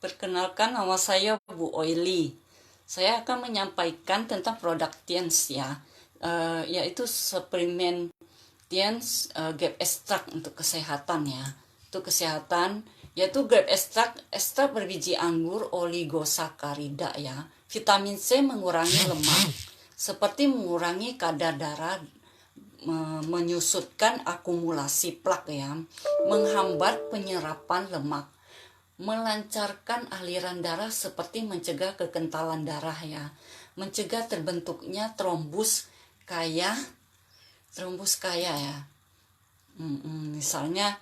Perkenalkan, nama saya Bu Oili. Saya akan menyampaikan tentang produk Tiens ya, yaitu suplemen Tiens Gap Extract untuk kesehatan ya. Untuk kesehatan, yaitu Gap ekstrak berbiji anggur, oligosakarida ya. Vitamin C mengurangi lemak, seperti mengurangi kadar darah, menyusutkan akumulasi plak ya, menghambat penyerapan lemak, melancarkan aliran darah seperti mencegah kekentalan darah ya, mencegah terbentuknya trombus kaya ya. Misalnya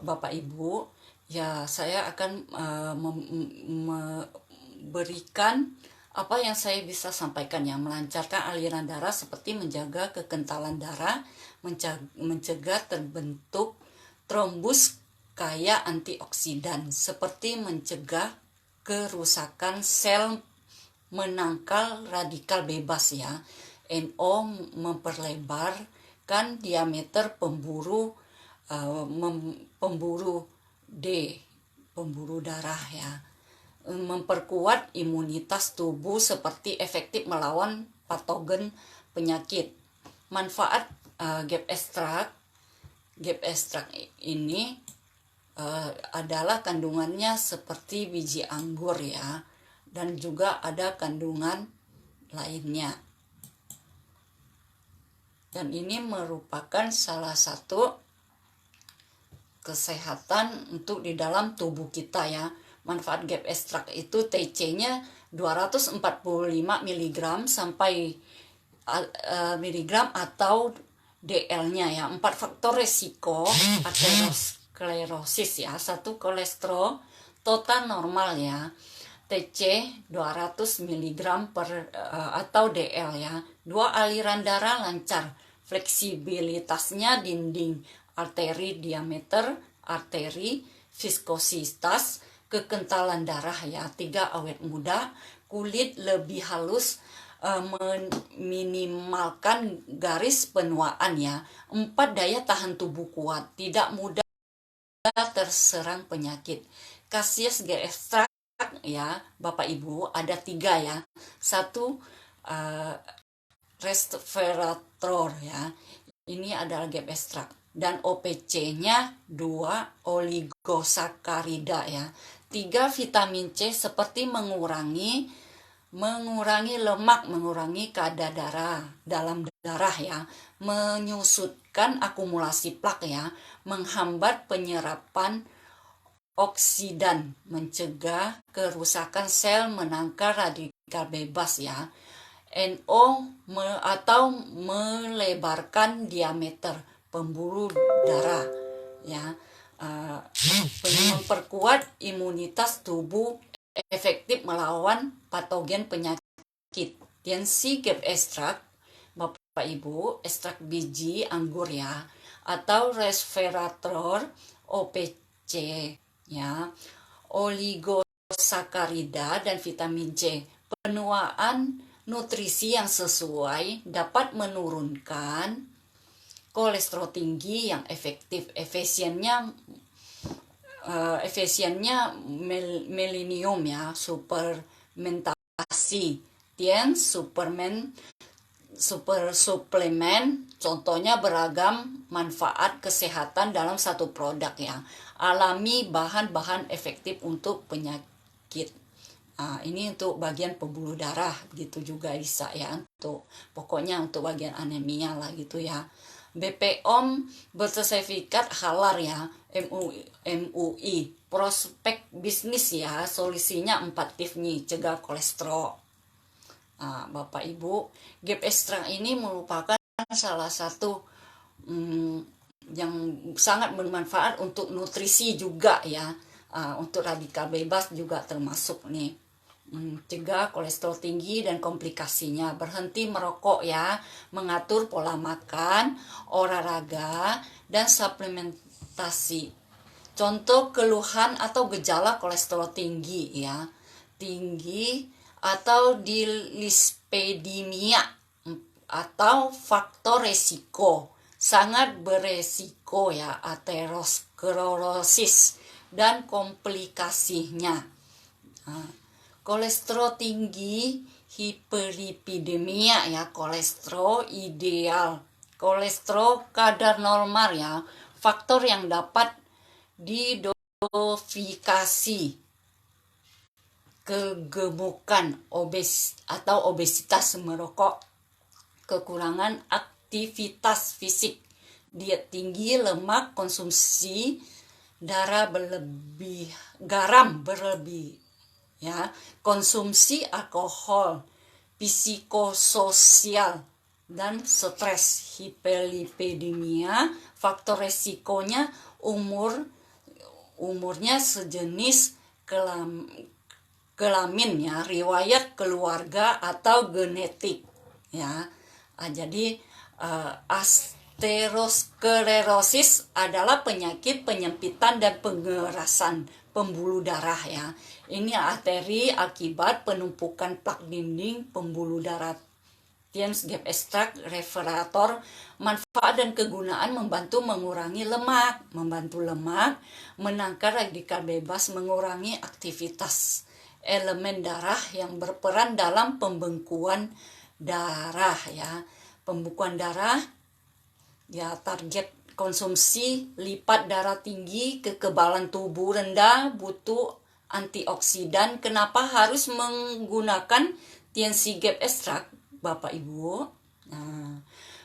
Bapak Ibu ya, saya akan memberikan apa yang saya bisa sampaikan ya, melancarkan aliran darah seperti menjaga kekentalan darah, mencegah terbentuk trombus kaya antioksidan, seperti mencegah kerusakan sel, menangkal radikal bebas ya. NO memperlebarkan diameter pemburu pemburu darah ya, memperkuat imunitas tubuh seperti efektif melawan patogen penyakit. Manfaat Gap Extract ini adalah kandungannya seperti biji anggur ya, dan juga ada kandungan lainnya. Dan ini merupakan salah satu kesehatan untuk di dalam tubuh kita ya. Manfaat Gap Extract itu TC-nya 245 mg sampai miligram atau DL-nya ya. 4 faktor resiko aterosklerosis ya. 1 kolesterol total normal ya. TC 200 mg atau DL ya. 2 aliran darah lancar, fleksibilitasnya dinding arteri, diameter arteri, viskositas, kekentalan darah ya. 3 awet muda, kulit lebih halus, meminimalkan garis penuaan ya. 4 daya tahan tubuh kuat, tidak mudah terserang penyakit. Khasiat Gap Extract ya Bapak Ibu ada 3 ya. 1 resveratrol ya, ini adalah Gap Extract, dan OPC-nya 2 oligosakarida ya. 3 vitamin C seperti mengurangi lemak, mengurangi kadar darah dalam darah ya, menyusutkan akumulasi plak ya, menghambat penyerapan oksidan, mencegah kerusakan sel, menangkal radikal bebas ya. NO atau melebarkan diameter pembuluh darah ya, memperkuat imunitas tubuh, efektif melawan patogen penyakit. Tiens Gap Extract Bapak Ibu, ekstrak biji anggur ya, atau resveratrol, OPC ya, oligosakarida dan vitamin C. Penuaan nutrisi yang sesuai dapat menurunkan kolesterol tinggi yang efektif. Efisiennya milenium ya, suplementasi. Tiens suplemen, contohnya beragam manfaat kesehatan dalam satu produk ya. Alami, bahan-bahan efektif untuk penyakit. Ini untuk bagian pembuluh darah gitu juga bisa ya, untuk pokoknya untuk bagian anemia lah gitu ya. BPOM bersertifikat halal ya, MUI, prospek bisnis ya, solusinya 4 tips nih, cegah kolesterol. Bapak Ibu, Gap Extract ini merupakan salah satu yang sangat bermanfaat untuk nutrisi juga ya, untuk radikal bebas juga termasuk nih. Cegah kolesterol tinggi dan komplikasinya, berhenti merokok ya, mengatur pola makan, olahraga, dan suplementasi. Contoh keluhan atau gejala kolesterol tinggi ya, tinggi atau dyslipidemia atau faktor resiko, sangat beresiko ya, aterosklerosis, dan komplikasinya. Kolesterol tinggi, hiperlipidemia ya, kolesterol ideal, kolesterol kadar normal ya, faktor yang dapat didosifikasi, kegemukan, obesitas merokok, kekurangan aktivitas fisik, diet tinggi, lemak, konsumsi darah berlebih, garam berlebih ya, konsumsi alkohol, psikososial dan stres. Hiperlipidemia, faktor resikonya umurnya sejenis kelamin ya, riwayat keluarga atau genetik ya. Jadi aterosklerosis adalah penyakit penyempitan dan pengerasan pembuluh darah ya. Ini arteri akibat penumpukan plak dinding pembuluh darah. Tiens Gap Extract Referator, manfaat dan kegunaan membantu mengurangi lemak, menangkal radikal bebas, mengurangi aktivitas elemen darah yang berperan dalam pembekuan darah ya. Pembekuan darah ya, target konsumsi lipat darah tinggi, kekebalan tubuh rendah, butuh antioksidan. Kenapa harus menggunakan TNC Gap Extract, Bapak Ibu?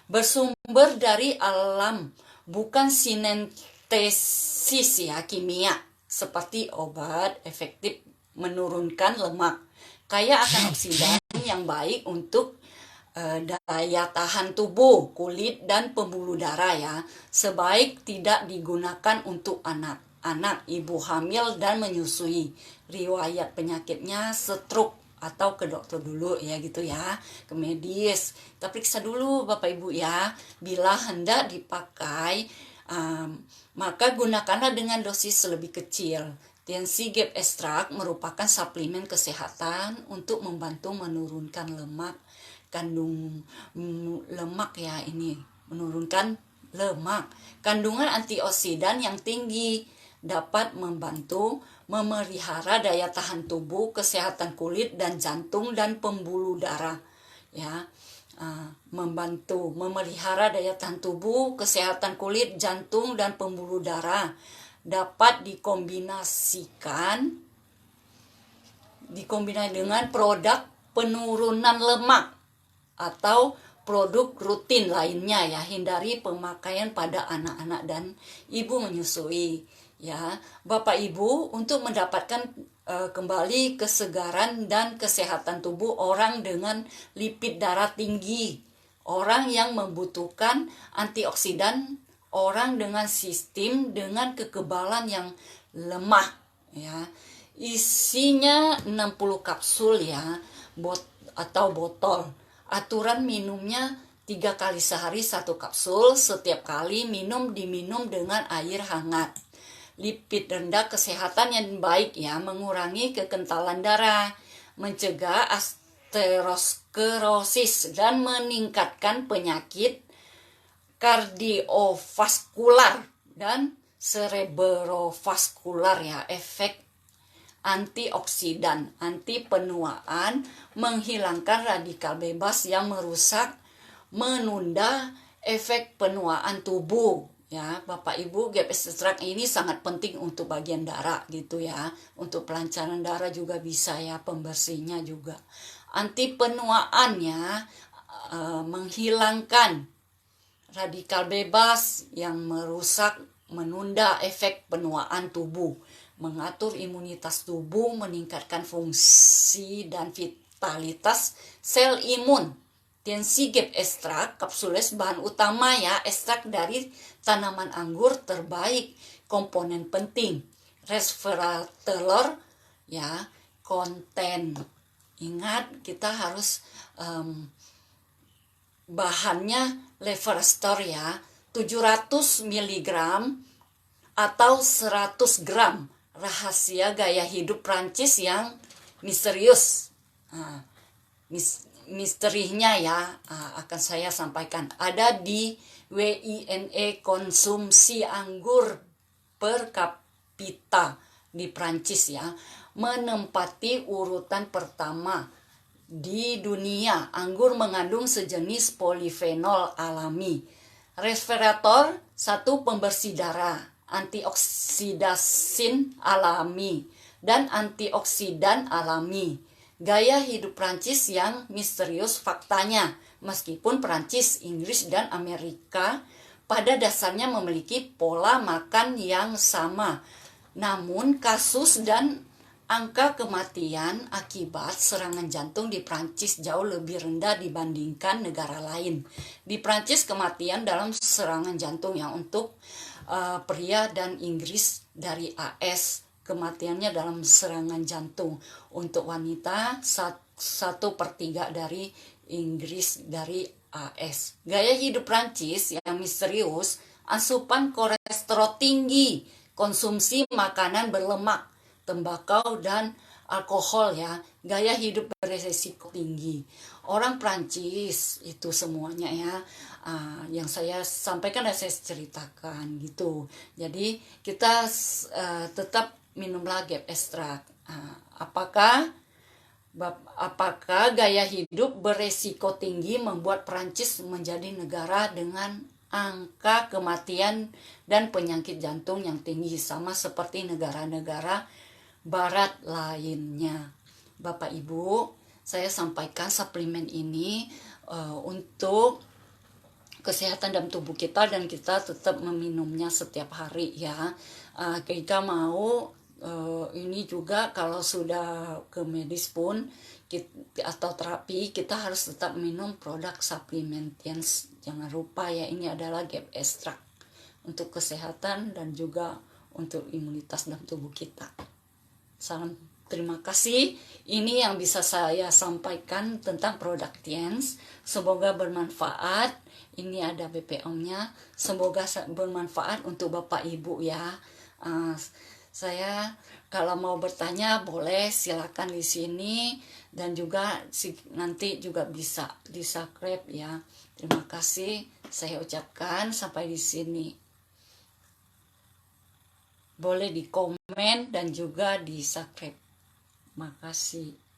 Bersumber dari alam, bukan sintesis ya, kimia, seperti obat efektif menurunkan lemak, kaya akan oksidan yang baik untuk daya tahan tubuh, kulit, dan pembuluh darah ya. Sebaik tidak digunakan untuk anak, ibu hamil dan menyusui. Riwayat penyakitnya stroke atau ke dokter dulu ya gitu ya, ke medis. Kita periksa dulu Bapak Ibu ya. Bila hendak dipakai, maka gunakanlah dengan dosis lebih kecil. TNC Gap Extract merupakan suplemen kesehatan untuk membantu menurunkan lemak, kandung lemak ya, ini menurunkan lemak. Kandungan antioksidan yang tinggi dapat membantu memelihara daya tahan tubuh, kesehatan kulit dan jantung dan pembuluh darah ya. Membantu memelihara daya tahan tubuh, kesehatan kulit, jantung dan pembuluh darah. Dapat dikombinasikan dengan produk penurunan lemak atau produk rutin lainnya ya. Hindari pemakaian pada anak-anak dan ibu menyusui ya. Bapak Ibu, untuk mendapatkan kembali kesegaran dan kesehatan tubuh orang dengan lipid darah tinggi, orang yang membutuhkan antioksidan, orang dengan sistem dengan kekebalan yang lemah ya. Isinya 60 kapsul ya, atau botol. Aturan minumnya 3 kali sehari 1 kapsul, setiap kali diminum dengan air hangat. Lipid rendah, kesehatan yang baik ya, mengurangi kekentalan darah, mencegah aterosklerosis dan meningkatkan penyakit kardiovaskular dan cerebrovaskular ya. Efek antioksidan, anti penuaan, menghilangkan radikal bebas yang merusak, menunda efek penuaan tubuh ya. Bapak Ibu, Gap Extract ini sangat penting untuk bagian darah gitu ya. Untuk pelancaran darah juga bisa ya, pembersihnya juga. Anti penuaannya menghilangkan radikal bebas yang merusak, menunda efek penuaan tubuh, mengatur imunitas tubuh, meningkatkan fungsi dan vitalitas sel imun. TNC Gap Extract kapsules bahan utama ya, ekstrak dari tanaman anggur terbaik, komponen penting resveratrol ya, konten. Ingat, kita harus bahannya Levarestor ya, 700 mg atau 100 gram. Rahasia gaya hidup Prancis yang misterius. Misterinya ya, akan saya sampaikan. Ada di WINE, konsumsi anggur per kapita di Prancis ya, menempati urutan pertama di dunia. Anggur mengandung sejenis polifenol alami. Resveratrol, satu pembersih darah, antioksidasin alami, dan antioksidan alami. Gaya hidup Prancis yang misterius faktanya, meskipun Prancis, Inggris, dan Amerika pada dasarnya memiliki pola makan yang sama. Namun kasus dan angka kematian akibat serangan jantung di Prancis jauh lebih rendah dibandingkan negara lain. Di Prancis kematian dalam serangan jantung yang untuk pria dan Inggris dari AS, kematiannya dalam serangan jantung. Untuk wanita 1/3 dari Inggris dari AS. Gaya hidup Prancis yang misterius, asupan kolesterol tinggi, konsumsi makanan berlemak, tembakau dan alkohol ya, gaya hidup beresiko tinggi. Orang Prancis itu semuanya ya, yang saya sampaikan dan saya ceritakan gitu. Jadi kita tetap minumlah Gap Extract. Apakah gaya hidup beresiko tinggi membuat Prancis menjadi negara dengan angka kematian dan penyakit jantung yang tinggi sama seperti negara-negara barat lainnya? Bapak Ibu, saya sampaikan suplemen ini untuk kesehatan dalam tubuh kita, dan kita tetap meminumnya setiap hari ya. Kita mau ini juga kalau sudah ke medis pun atau terapi, kita harus tetap minum produk supplementians. Jangan lupa ya, ini adalah Gap Extract untuk kesehatan dan juga untuk imunitas dalam tubuh kita. Salam, terima kasih. Ini yang bisa saya sampaikan tentang produk Tiens. Semoga bermanfaat. Ini ada BPOM-nya. Semoga bermanfaat untuk Bapak Ibu ya. Saya kalau mau bertanya boleh silakan di sini, dan juga nanti juga bisa di subscribe ya. Terima kasih. Saya ucapkan sampai di sini. Boleh di komen dan juga di subscribe. Makasih.